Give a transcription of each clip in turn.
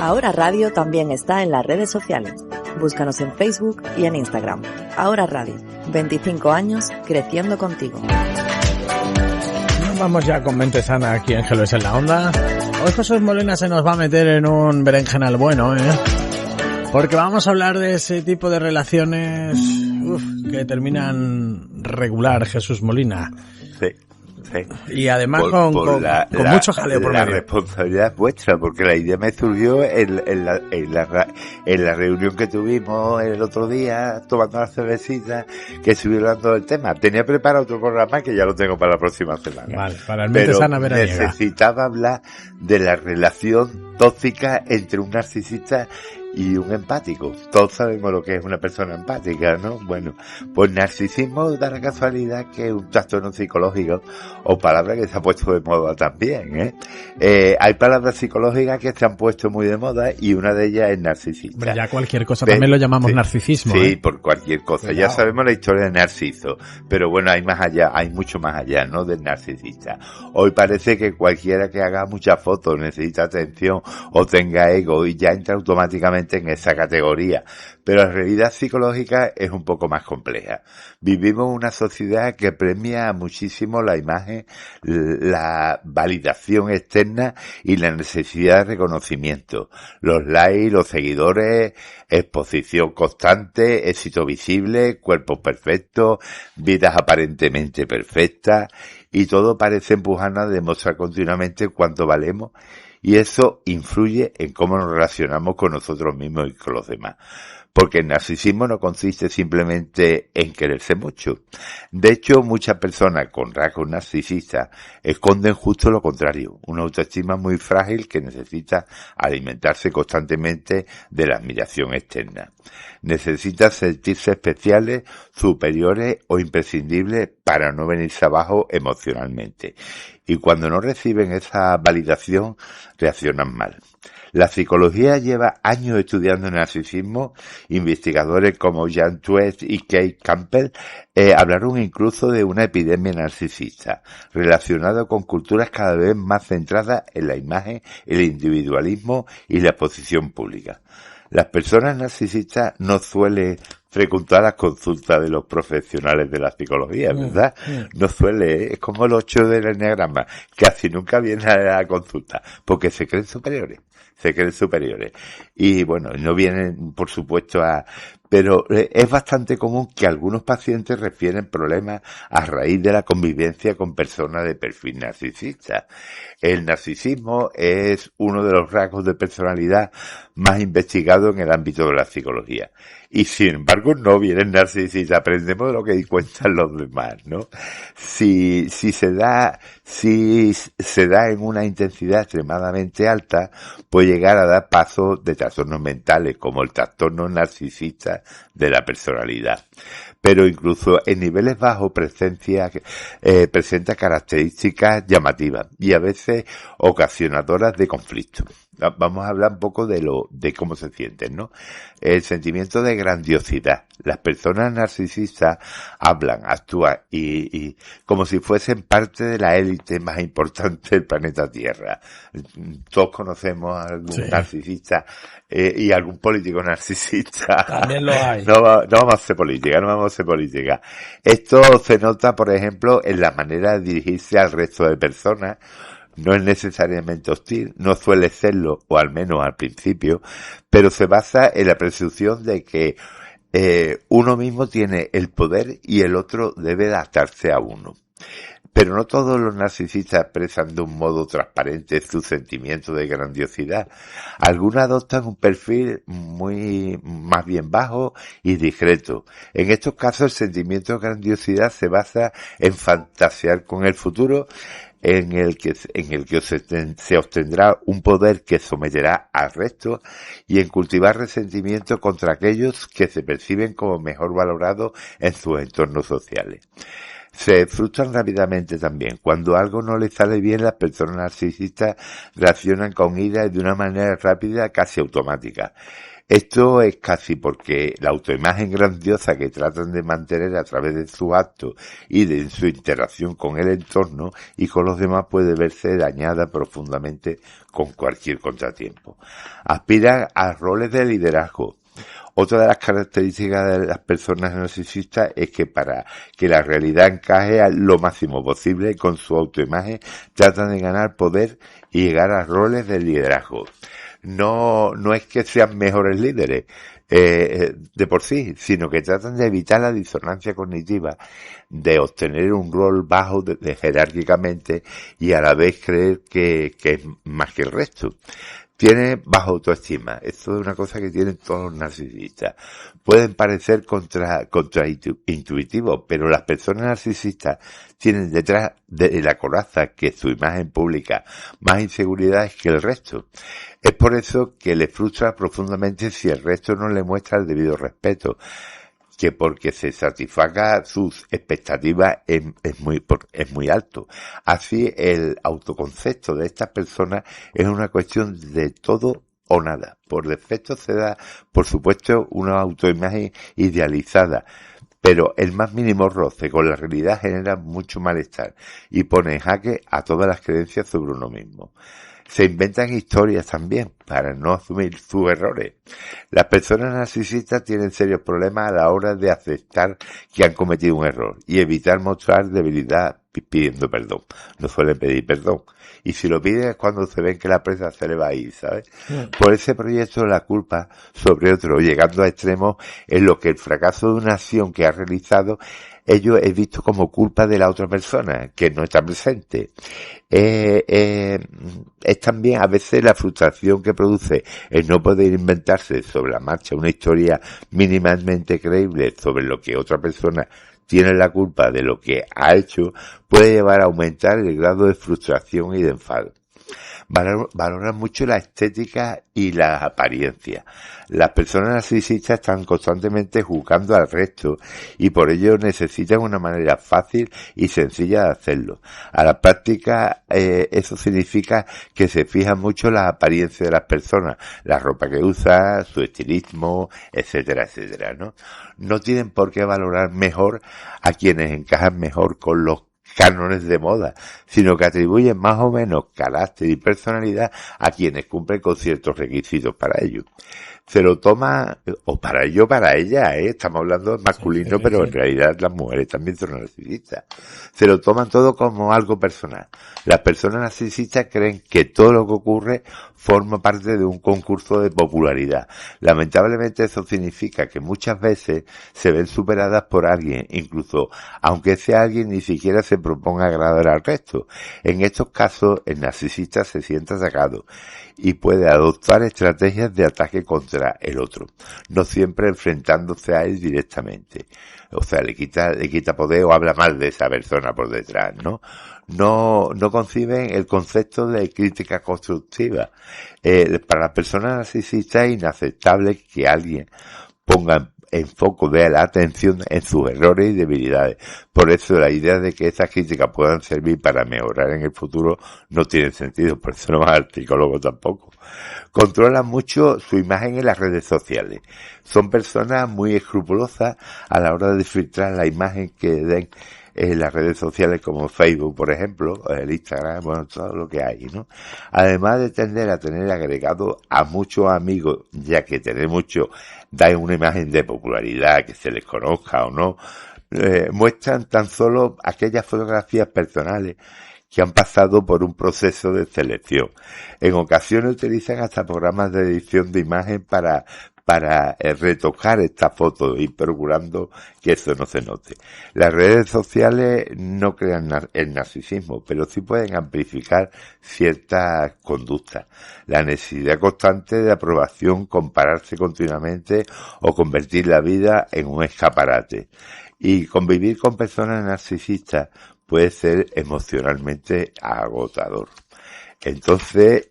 Ahora Radio también está en las redes sociales. Búscanos en Facebook y en Instagram. Ahora Radio, 25 años creciendo contigo. Vamos ya con mente sana aquí en Ángeles en la Onda. Hoy Jesús Molina se nos va a meter en un berenjenal bueno, porque vamos a hablar de ese tipo de relaciones que terminan regular, Jesús Molina. Sí. Y además con mucho jaleo por medio. La responsabilidad es vuestra, porque la idea me surgió en la reunión que tuvimos el otro día, tomando la cervecita, que estuve hablando del tema. Tenía preparado otro programa que ya lo tengo para la próxima semana. Vale, para el mente sana veraniega. Necesitaba hablar de la relación tóxica entre un narcisista y un empático. Todos sabemos lo que es una persona empática, ¿no? Bueno, pues narcisismo da la casualidad que es un trastorno psicológico, o palabra que se ha puesto de moda también, hay palabras psicológicas que se han puesto muy de moda y una de ellas es narcisista. Hombre, ya cualquier cosa también lo llamamos narcisismo. Sí, por cualquier cosa. Cuidado. Ya sabemos la historia de Narciso, pero bueno, hay más allá, hay mucho más allá, ¿no? Del narcisista. Hoy parece que cualquiera que haga muchas fotos necesita atención o tenga ego y ya entra automáticamente en esa categoría, pero la realidad psicológica es un poco más compleja. Vivimos una sociedad que premia muchísimo la imagen, la validación externa y la necesidad de reconocimiento. Los likes, los seguidores, exposición constante, éxito visible, cuerpos perfectos, vidas aparentemente perfectas, y todo parece empujarnos a demostrar continuamente cuánto valemos. Y eso influye en cómo nos relacionamos con nosotros mismos y con los demás. Porque el narcisismo no consiste simplemente en quererse mucho. De hecho, muchas personas con rasgos narcisistas esconden justo lo contrario, una autoestima muy frágil que necesita alimentarse constantemente de la admiración externa. Necesita sentirse especiales, superiores o imprescindibles para no venirse abajo emocionalmente. Y cuando no reciben esa validación, reaccionan mal. La psicología lleva años estudiando el narcisismo. Investigadores como Jan Twist y Kate Campbell hablaron incluso de una epidemia narcisista, relacionada con culturas cada vez más centradas en la imagen, el individualismo y la exposición pública. Las personas narcisistas no suelen frecuentar las consultas de los profesionales de la psicología, ¿verdad? No suele, es como el 8 del enneagrama, casi nunca vienen a la consulta, porque se creen superiores. Y bueno, no vienen, por supuesto, pero es bastante común que algunos pacientes refieren problemas a raíz de la convivencia con personas de perfil narcisista. El narcisismo es uno de los rasgos de personalidad más investigados en el ámbito de la psicología. Y sin embargo no vienen narcisistas, aprendemos de lo que cuentan los demás, ¿no? Si se da en una intensidad extremadamente alta, puede llegar a dar paso de trastornos mentales, como el trastorno narcisista de la personalidad. Pero incluso en niveles bajos presenta características llamativas y a veces ocasionadoras de conflictos. Vamos a hablar un poco de cómo se sienten, ¿no? El sentimiento de grandiosidad. Las personas narcisistas hablan, actúan y como si fuesen parte de la élite más importante del planeta Tierra. Todos conocemos a algún narcisista y algún político narcisista. También lo hay. No vamos a hacer política. Esto se nota, por ejemplo, en la manera de dirigirse al resto de personas. No es necesariamente hostil, no suele serlo, o al menos al principio, pero se basa en la presunción de que uno mismo tiene el poder y el otro debe adaptarse a uno. Pero no todos los narcisistas expresan de un modo transparente su sentimiento de grandiosidad. Algunos adoptan un perfil más bien bajo y discreto. En estos casos el sentimiento de grandiosidad se basa en fantasear con el futuro, en el que se obtendrá un poder que someterá al resto y en cultivar resentimiento contra aquellos que se perciben como mejor valorados en sus entornos sociales. Se frustran rápidamente también. Cuando algo no les sale bien, las personas narcisistas reaccionan con ira y de una manera rápida, casi automática. Esto es casi porque la autoimagen grandiosa que tratan de mantener a través de sus actos y de su interacción con el entorno y con los demás puede verse dañada profundamente con cualquier contratiempo. Aspiran a roles de liderazgo. Otra de las características de las personas narcisistas es que para que la realidad encaje lo máximo posible con su autoimagen tratan de ganar poder y llegar a roles de liderazgo. No es que sean mejores líderes de por sí, sino que tratan de evitar la disonancia cognitiva de obtener un rol bajo de jerárquicamente y a la vez creer que es más que el resto. Tiene baja autoestima. Esto es una cosa que tienen todos los narcisistas. Pueden parecer contraintuitivos, pero las personas narcisistas tienen detrás de la coraza que su imagen pública más inseguridades que el resto. Es por eso que le frustra profundamente si el resto no le muestra el debido respeto, que porque se satisfaga sus expectativas es muy alto. Así el autoconcepto de estas personas es una cuestión de todo o nada. Por defecto se da, por supuesto, una autoimagen idealizada, pero el más mínimo roce con la realidad genera mucho malestar y pone en jaque a todas las creencias sobre uno mismo. Se inventan historias también para no asumir sus errores. Las personas narcisistas tienen serios problemas a la hora de aceptar que han cometido un error y evitar mostrar debilidad pidiendo perdón. No suelen pedir perdón. Y si lo piden es cuando se ven que la presa se le va a ir, ¿sabes? Por ese proyecto la culpa sobre otro, llegando a extremos en lo que el fracaso de una acción que ha realizado ello es visto como culpa de la otra persona, que no está presente. Es también a veces la frustración que produce el no poder inventarse sobre la marcha una historia mínimamente creíble sobre lo que otra persona tiene la culpa de lo que ha hecho, puede llevar a aumentar el grado de frustración y de enfado. Valoran mucho la estética y las apariencias. Las personas narcisistas están constantemente juzgando al resto y por ello necesitan una manera fácil y sencilla de hacerlo. A la práctica, eso significa que se fijan mucho en las apariencias de las personas, la ropa que usan, su estilismo, etcétera, etcétera, ¿no? No tienen por qué valorar mejor a quienes encajan mejor con los cánones de moda, sino que atribuyen más o menos carácter y personalidad a quienes cumplen con ciertos requisitos para ello. Se lo toma, o para ello, para ella, estamos hablando de masculino, pero en realidad las mujeres también son narcisistas. Se lo toman todo como algo personal. Las personas narcisistas creen que todo lo que ocurre forma parte de un concurso de popularidad. Lamentablemente eso significa que muchas veces se ven superadas por alguien, incluso aunque ese alguien ni siquiera se proponga agradar al resto. En estos casos, el narcisista se siente atacado y puede adoptar estrategias de ataque contra el otro, no siempre enfrentándose a él directamente. O sea, le quita poder o habla mal de esa persona por detrás, ¿no? No conciben el concepto de crítica constructiva. Para las personas narcisistas es inaceptable que alguien ponga en foco de la atención en sus errores y debilidades. Por eso la idea de que esas críticas puedan servir para mejorar en el futuro no tiene sentido, por eso no va al psicólogo tampoco. Controlan mucho su imagen en las redes sociales. Son personas muy escrupulosas a la hora de filtrar la imagen que den en las redes sociales como Facebook, por ejemplo, el Instagram, bueno, todo lo que hay, ¿no? Además de tender a tener agregado a muchos amigos, ya que tener mucho da una imagen de popularidad, que se les conozca o no, muestran tan solo aquellas fotografías personales que han pasado por un proceso de selección. En ocasiones utilizan hasta programas de edición de imagen para retocar esta foto y procurando que eso no se note. Las redes sociales no crean el narcisismo, pero sí pueden amplificar ciertas conductas. La necesidad constante de aprobación, compararse continuamente o convertir la vida en un escaparate. Y convivir con personas narcisistas puede ser emocionalmente agotador. Entonces,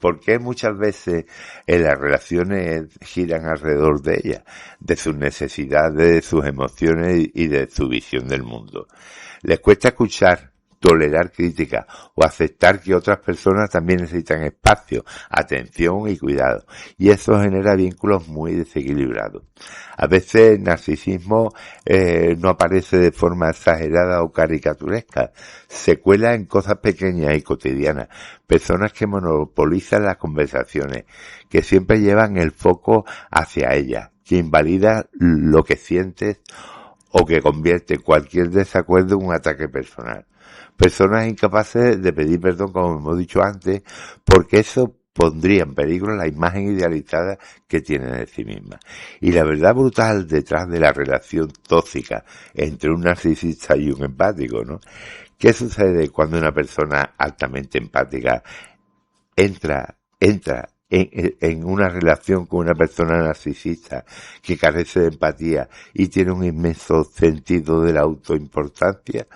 ¿por qué muchas veces las relaciones giran alrededor de ellas? De sus necesidades, de sus emociones y de su visión del mundo. Les cuesta escuchar, tolerar críticas o aceptar que otras personas también necesitan espacio, atención y cuidado. Y eso genera vínculos muy desequilibrados. A veces el narcisismo no aparece de forma exagerada o caricaturesca, se cuela en cosas pequeñas y cotidianas, personas que monopolizan las conversaciones, que siempre llevan el foco hacia ellas, que invalida lo que sientes o que convierte cualquier desacuerdo en un ataque personal. Personas incapaces de pedir perdón, como hemos dicho antes, porque eso pondría en peligro la imagen idealizada que tienen de sí mismas. Y la verdad brutal detrás de la relación tóxica entre un narcisista y un empático, ¿no? ¿Qué sucede cuando una persona altamente empática entra en una relación con una persona narcisista que carece de empatía y tiene un inmenso sentido de la autoimportancia?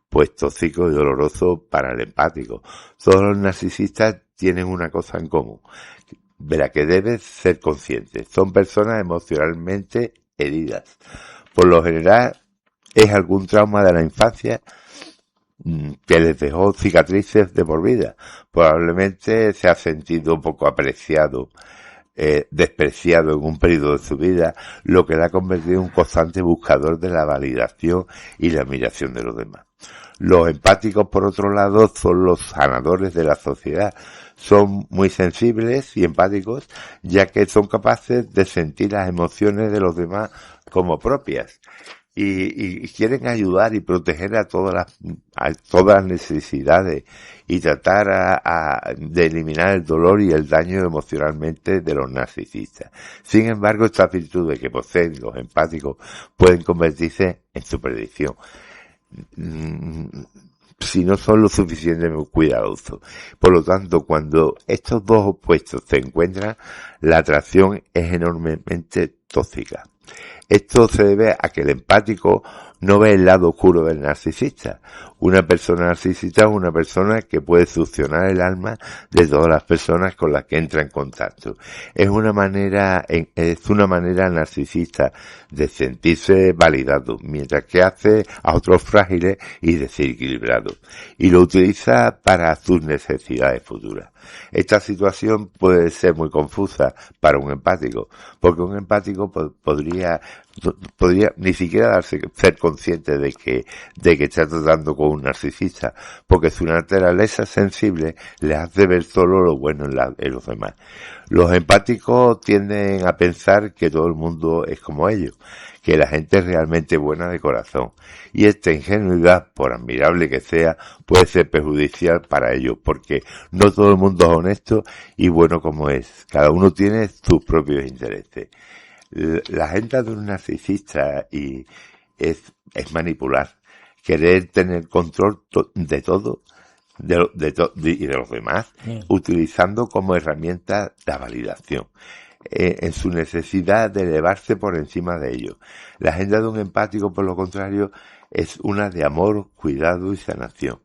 Pues tóxico y doloroso para el empático. Todos los narcisistas tienen una cosa en común, de la que debes ser consciente. Son personas emocionalmente heridas. Por lo general es algún trauma de la infancia que les dejó cicatrices de por vida. Probablemente se ha sentido poco apreciado, despreciado en un periodo de su vida, lo que le ha convertido en un constante buscador de la validación y la admiración de los demás. Los empáticos, por otro lado, son los sanadores de la sociedad. Son muy sensibles y empáticos, ya que son capaces de sentir las emociones de los demás como propias. Y quieren ayudar y proteger a todas las necesidades y tratar de eliminar el dolor y el daño emocionalmente de los narcisistas. Sin embargo, estas virtudes que poseen los empáticos pueden convertirse en su perdición si no son lo suficientemente cuidadosos. Por lo tanto, cuando estos dos opuestos se encuentran, la atracción es enormemente tóxica. Esto se debe a que el empático no ve el lado oscuro del narcisista. Una persona narcisista es una persona que puede succionar el alma de todas las personas con las que entra en contacto. Es una manera narcisista de sentirse validado, mientras que hace a otros frágiles y desequilibrados, y lo utiliza para sus necesidades futuras. Esta situación puede ser muy confusa para un empático, porque un empático podría ni siquiera ser consciente de que está tratando con un narcisista, porque su naturaleza sensible le hace ver solo lo bueno en los demás. Los empáticos tienden a pensar que todo el mundo es como ellos, que la gente es realmente buena de corazón, y esta ingenuidad, por admirable que sea, puede ser perjudicial para ellos, porque no todo el mundo es honesto y bueno como es. Cada uno tiene sus propios intereses. La agenda de un narcisista es manipular, querer tener control de todo y de los demás, utilizando como herramienta la validación, en su necesidad de elevarse por encima de ellos. La agenda de un empático, por lo contrario, es una de amor, cuidado y sanación.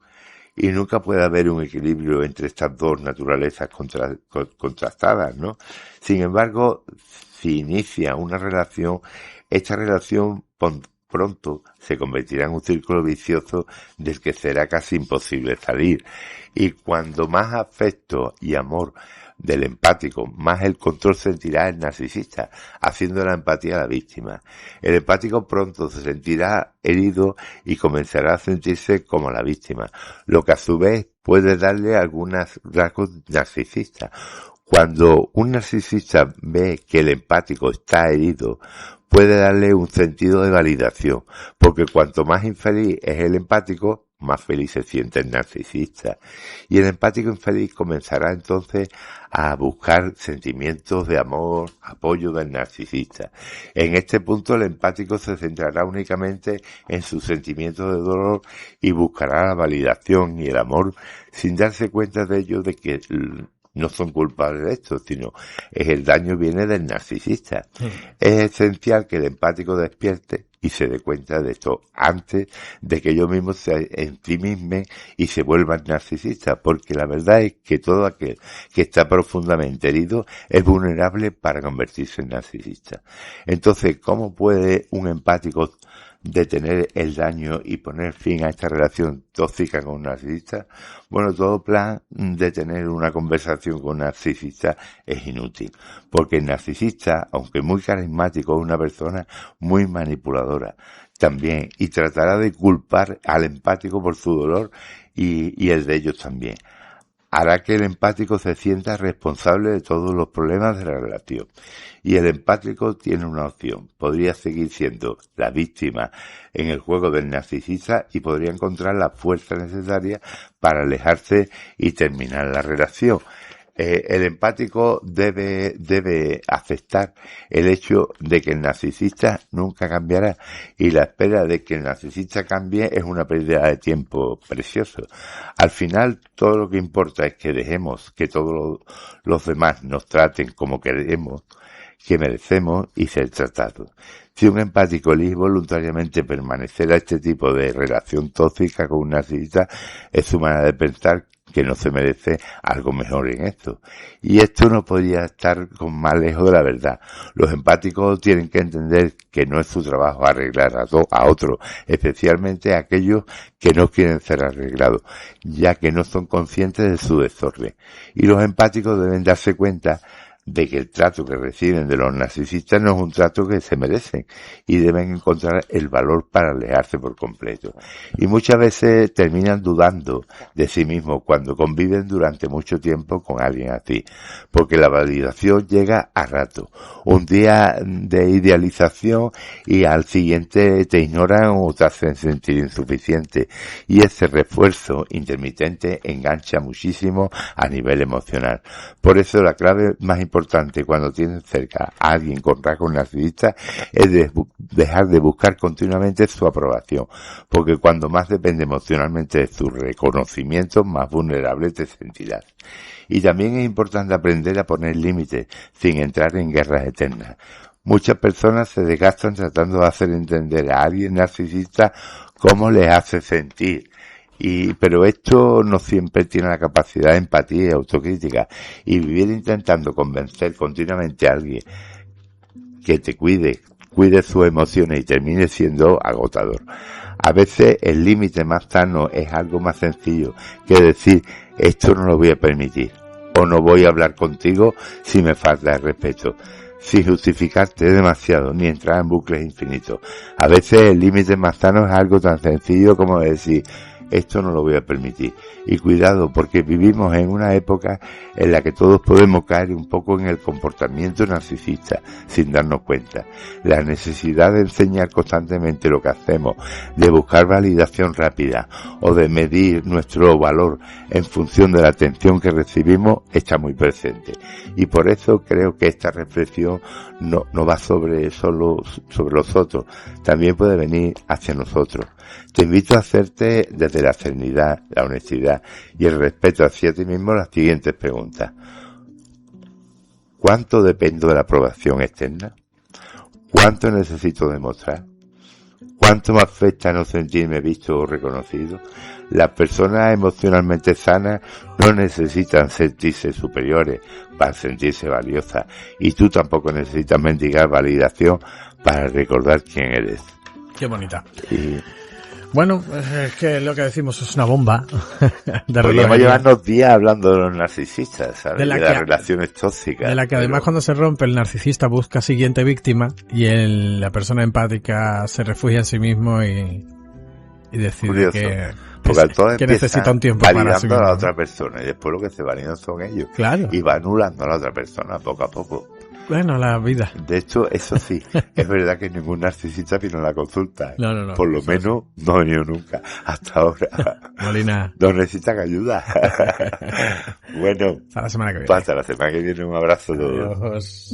Y nunca puede haber un equilibrio entre estas dos naturalezas contrastadas, ¿no? Sin embargo, si inicia una relación, esta relación pronto se convertirá en un círculo vicioso del que será casi imposible salir. Y cuando más afecto y amor del empático, más el control sentirá el narcisista, haciendo la empatía a la víctima. El empático pronto se sentirá herido y comenzará a sentirse como la víctima, lo que a su vez puede darle algunos rasgos narcisistas. Cuando un narcisista ve que el empático está herido, puede darle un sentido de validación, porque cuanto más infeliz es el empático, más feliz se siente el narcisista. Y el empático infeliz comenzará entonces a buscar sentimientos de amor, apoyo del narcisista. En este punto el empático se centrará únicamente en sus sentimientos de dolor y buscará la validación y el amor sin darse cuenta de ello, de que no son culpables de esto, sino el daño viene del narcisista. Es esencial que el empático despierte y se dé cuenta de esto antes de que ellos mismos se ensimismen y se vuelvan narcisistas, porque la verdad es que todo aquel que está profundamente herido es vulnerable para convertirse en narcisista. Entonces, ¿cómo puede un empático detener el daño y poner fin a esta relación tóxica con un narcisista? Bueno, todo plan de tener una conversación con un narcisista es inútil, porque el narcisista, aunque muy carismático, es una persona muy manipuladora también, y tratará de culpar al empático por su dolor y el de ellos también. Hará que el empático se sienta responsable de todos los problemas de la relación. Y el empático tiene una opción. Podría seguir siendo la víctima en el juego del narcisista y podría encontrar la fuerza necesaria para alejarse y terminar la relación. El empático debe aceptar el hecho de que el narcisista nunca cambiará, y la espera de que el narcisista cambie es una pérdida de tiempo precioso. Al final, todo lo que importa es que dejemos que todos los demás nos traten como queremos, que merecemos, y ser tratados. Si un empático elige voluntariamente permanecer a este tipo de relación tóxica con un narcisista, es su manera de pensar que no se merece algo mejor en esto. Y esto no podría estar más lejos de la verdad. Los empáticos tienen que entender que no es su trabajo arreglar a otros, especialmente a aquellos que no quieren ser arreglados, ya que no son conscientes de su desorden. Y los empáticos deben darse cuenta de que el trato que reciben de los narcisistas no es un trato que se merecen, y deben encontrar el valor para alejarse por completo. Y muchas veces terminan dudando de sí mismos cuando conviven durante mucho tiempo con alguien así, porque la validación llega a rato. Un día de idealización y al siguiente te ignoran o te hacen sentir insuficiente, y ese refuerzo intermitente engancha muchísimo a nivel emocional. Por eso la clave más importante cuando tienes cerca a alguien con rasgos narcisistas es dejar de buscar continuamente su aprobación, porque cuando más depende emocionalmente de su reconocimiento, más vulnerable te sentirás. Y también es importante aprender a poner límites sin entrar en guerras eternas. Muchas personas se desgastan tratando de hacer entender a alguien narcisista cómo les hace sentir. Pero esto no siempre tiene la capacidad de empatía y autocrítica, y vivir intentando convencer continuamente a alguien que te cuide sus emociones y termine siendo agotador. A veces el límite más sano es algo más sencillo que decir: esto no lo voy a permitir, o no voy a hablar contigo si me falta el respeto, sin justificarte demasiado ni entrar en bucles infinitos. A veces el límite más sano es algo tan sencillo como decir: esto no lo voy a permitir. Y cuidado, porque vivimos en una época en la que todos podemos caer un poco en el comportamiento narcisista sin darnos cuenta. La necesidad de enseñar constantemente lo que hacemos, de buscar validación rápida o de medir nuestro valor en función de la atención que recibimos está muy presente. Y por eso creo que esta reflexión no va solo sobre los otros, también puede venir hacia nosotros. Te invito a hacerte desde la serenidad, la honestidad y el respeto hacia ti mismo las siguientes preguntas. ¿Cuánto dependo de la aprobación externa? ¿Cuánto necesito demostrar? ¿Cuánto me afecta no sentirme visto o reconocido? Las personas emocionalmente sanas no necesitan sentirse superiores para sentirse valiosas, y tú tampoco necesitas mendigar validación para recordar quién eres. Qué bonita. Bueno, es que lo que decimos es una bomba. Podríamos llevarnos días hablando de los narcisistas, ¿sabes? De las relaciones tóxicas. De la que además cuando se rompe, el narcisista busca siguiente víctima y la persona empática se refugia en sí mismo y decide que necesita un tiempo para sí mismo. Validando a la otra persona, y después lo que se validan son ellos. Claro. Y va anulando a la otra persona poco a poco. Bueno, la vida. De hecho, eso sí, es verdad que ningún narcisista vino a la consulta. No. Por lo menos no ha venido nunca, hasta ahora. Molina. No necesitan ayuda. Bueno. Hasta la semana que viene. Hasta la semana que viene, un abrazo a todos. Adiós.